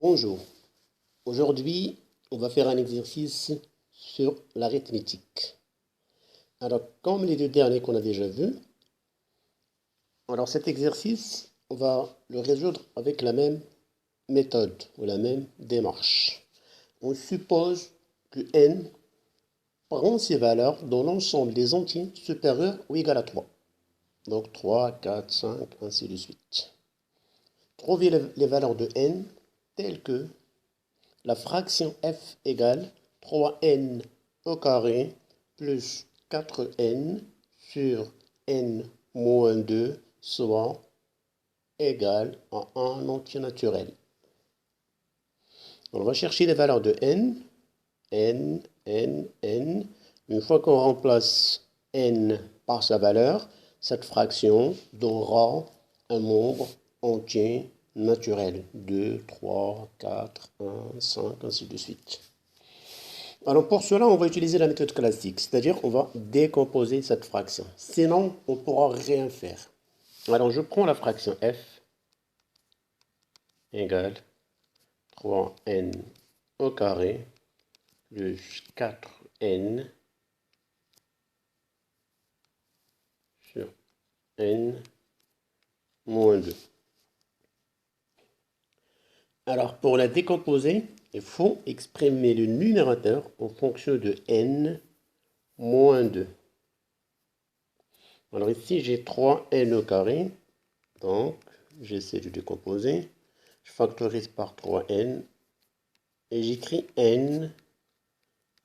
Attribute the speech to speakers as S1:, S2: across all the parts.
S1: Bonjour, aujourd'hui on va faire un exercice sur l'arithmétique. Alors comme les deux derniers qu'on a déjà vus, alors cet exercice on va le résoudre avec la même méthode ou la même démarche. On suppose que n prend ses valeurs dans l'ensemble des entiers supérieurs ou égal à 3. Donc 3, 4, 5, ainsi de suite. Trouver les valeurs de n telles que la fraction f égale 3n au carré plus 4n sur n moins 2, soit égal à 1 entier naturel. On va chercher les valeurs de n. Une fois qu'on remplace n par sa valeur, cette fraction donnera un nombre entier naturel. 2, 3, 4, 1, 5, ainsi de suite. Alors pour cela, on va utiliser la méthode classique, c'est-à-dire on va décomposer cette fraction. Sinon, on ne pourra rien faire. Alors je prends la fraction f égale 3n au carré plus 4n sur n moins 2. Alors pour la décomposer, il faut exprimer le numérateur en fonction de n moins 2. Alors ici j'ai 3n au carré, donc j'essaie de décomposer. Je factorise par 3n et j'écris n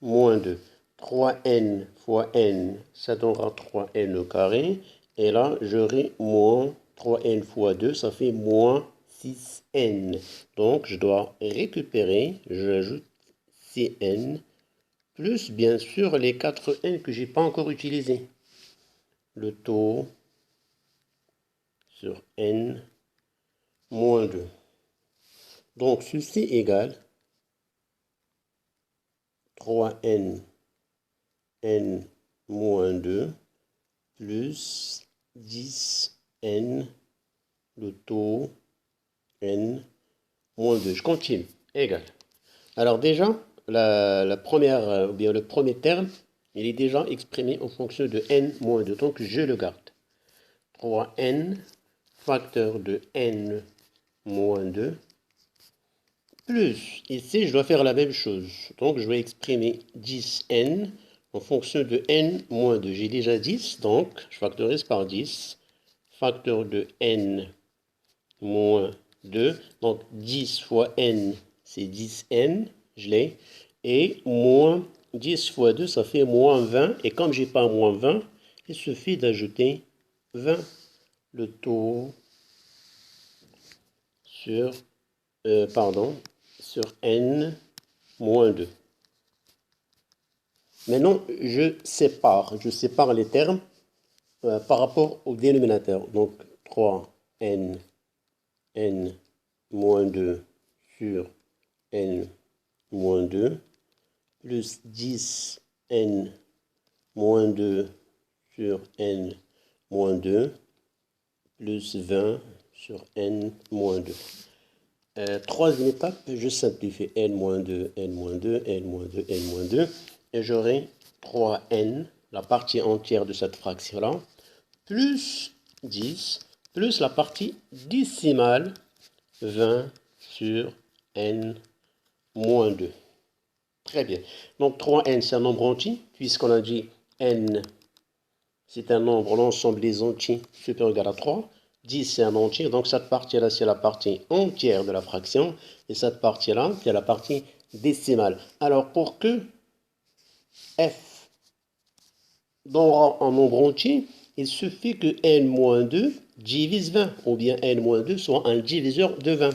S1: moins 2. 3n fois n, ça donnera 3n au carré. Et là, j'aurai moins 3n fois 2, ça fait moins 6n. Donc, je dois récupérer, j'ajoute cn, plus bien sûr les 4n que je n'ai pas encore utilisés. Le taux sur n moins 2. Donc, ceci égale 3n n moins 2 plus 10n, le taux n moins 2. Je continue, égal. Alors déjà, la première, ou bien le premier terme, il est déjà exprimé en fonction de n moins 2, donc je le garde. 3n facteur de n moins 2 plus, ici je dois faire la même chose, donc je vais exprimer 10n en fonction de n moins 2. J'ai déjà 10, donc je factorise par 10, facteur de n moins 2, donc 10 fois n, c'est 10n, je l'ai, et moins 10 fois 2, ça fait moins 20, et comme j'ai pas moins 20, il suffit d'ajouter 20, le taux sur, sur n moins 2. Maintenant, je sépare les termes par rapport au dénominateur. Donc, 3n, n moins 2 sur n moins 2, plus 10n moins 2 sur n moins 2, plus 20 sur n moins 2. Troisième étape, je simplifie n-2, n-2, n-2, n-2, et j'aurai 3n, la partie entière de cette fraction-là, plus 10, plus la partie décimale, 20 sur n moins 2. Très bien. Donc 3n, c'est un nombre entier, puisqu'on a dit n, c'est un nombre, l'ensemble des entiers supérieur ou égal à 3. 10, c'est un entier, donc cette partie-là, c'est la partie entière de la fraction, et cette partie-là, c'est la partie décimale. Alors, pour que f donnera un nombre entier, il suffit que n-2 divise 20, ou bien n-2 soit un diviseur de 20.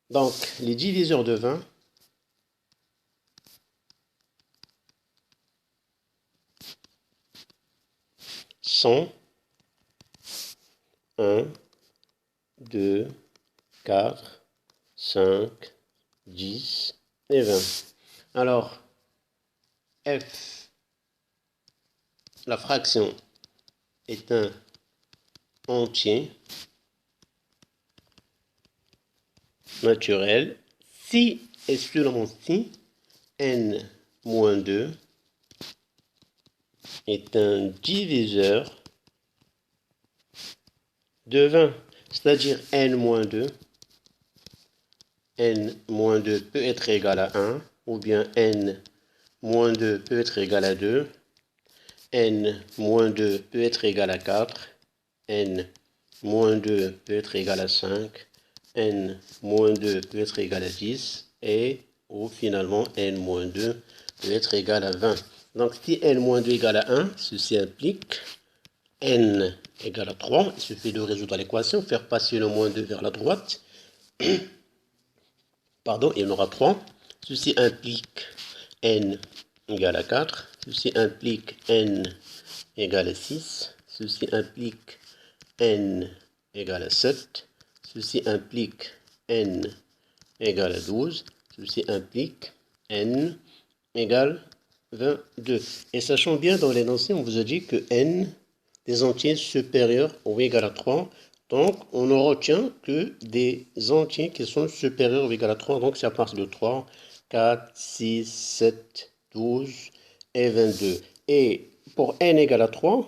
S1: Donc, les diviseurs de 20, sont 1, 2, 4, 5, 10 et 20. Alors, f, la fraction, est un entier naturel si et seulement si n moins 2 est un diviseur de 20, c'est-à-dire n moins 2 peut être égal à 1, ou bien n moins 2 peut être égal à 2, n moins 2 peut être égal à 4, n moins 2 peut être égal à 5, n moins 2 peut être égal à 10, ou finalement n moins 2 peut être égal à 20. Donc si n moins 2 égale à 1, ceci implique n égale à 3. Il suffit de résoudre l'équation, faire passer le moins 2 vers la droite. Pardon, il y en aura 3. Ceci implique n égale à 4. Ceci implique n égale à 6. Ceci implique n égale à 7. Ceci implique n égale à 12. Ceci implique n égale 22. Et sachant bien dans l'énoncé, on vous a dit que n des entiers supérieurs ou égal à 3. Donc, on ne retient que des entiers qui sont supérieurs ou égal à 3. Donc, c'est à partir de 3, 4, 6, 7, 12 et 22. Et pour n égale à 3,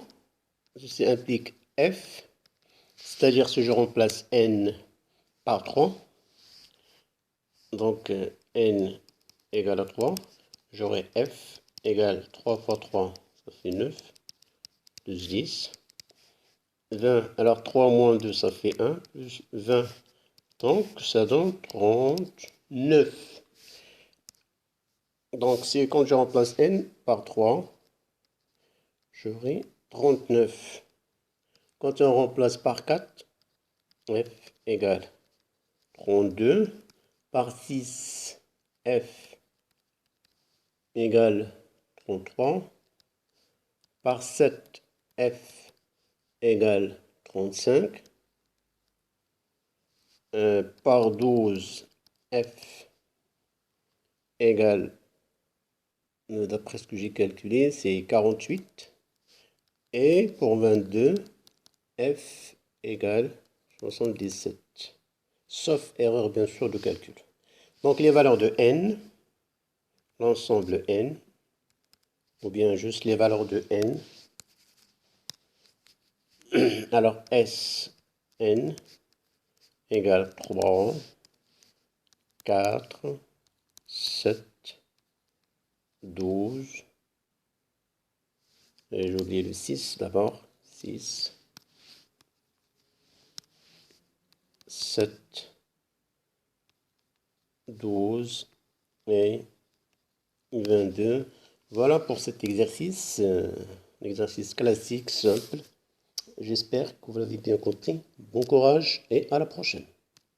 S1: ceci implique f, c'est-à-dire si je remplace n par 3, donc n égale à 3, j'aurai f égale 3 fois 3, ça fait 9, plus 10. 20, alors 3 moins 2, ça fait 1, plus 20, donc ça donne 39. Donc c'est quand je remplace n par 3, j'aurai 39. Quand on remplace par 4, f égale 32, par 6, f égale 33, par 7, f égale 35, par 12, f égale, d'après ce que j'ai calculé, c'est 48. Et pour 22, f égale 77. Sauf erreur bien sûr de calcul. Donc les valeurs de n, l'ensemble n, ou bien juste les valeurs de n. Alors S, n égale 3, 4, 7, 12, et j'ai oublié le 6 d'abord, 6, 7, 12 et 22. Voilà pour cet exercice, exercice classique, simple. J'espère que vous l'avez bien compris. Bon courage et à la prochaine.